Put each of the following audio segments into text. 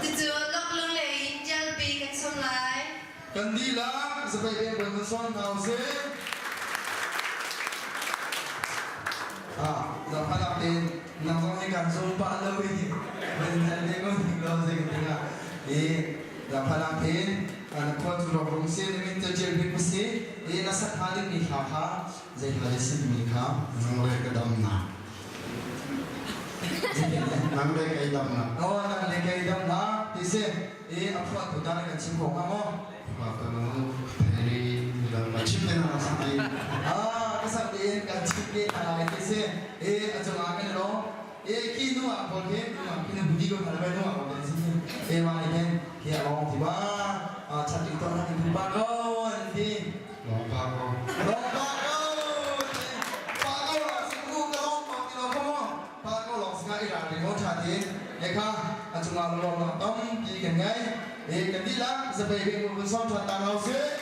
Thì chưa lóc lưng lấy chân bị cánh sông lái. Cần đi lá, sẽ phải đem với một son nào xế. Giờ phải làm tiền, nằm trong những cảnh sông bạn lâu đi. Mình sẽ đi có những lâu gì cũng là đi, giờ phải làm tiền. Qua chủ động công xin mình cho chơi biết gì, đi nó sẽ thay đi khá khá, dễ thay xin mình khá, Nang le ka dam na. Nang le ka dam na. Nang le cái đâm đó, thì xem, đi áp phật của ta là cái chim khổng không không? Wa ka no peri la ma chim le na sa ai. Cái sao đi cái chim đi lại thì xem, ở trong cái đó, khi nó bảo cái khi nó budi có phải nó bảo cái gì, mà này khi ông thì ba, chặt đi tôi là cái ba câu đi, Lo pa ko. ba câu lọc ngay là để nó chặt đi, khá, chúng ta lọc tóm đi cái ngay, cái đi lá, giờ về cái một son chặt tàn hậu xế.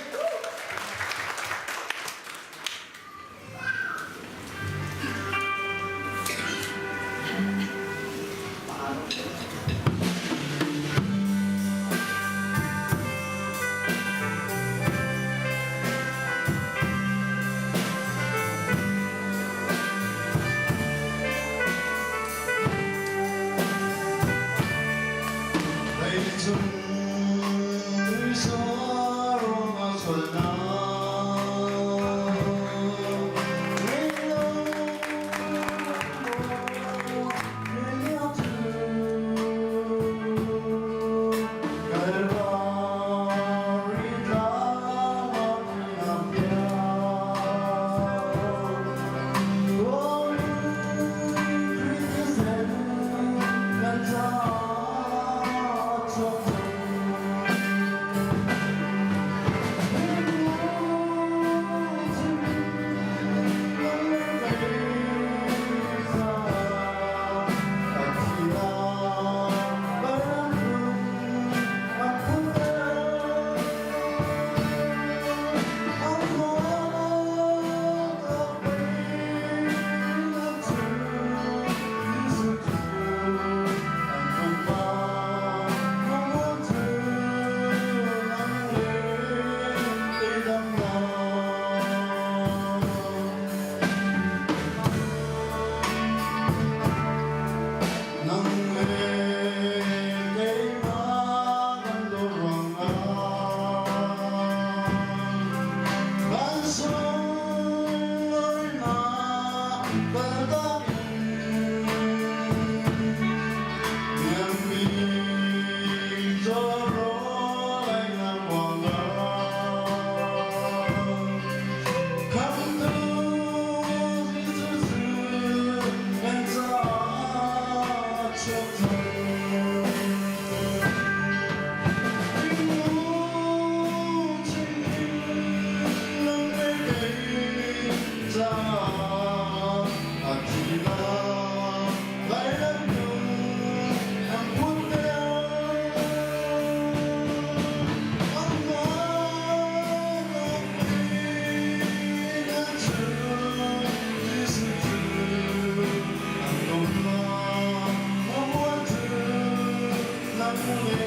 Nang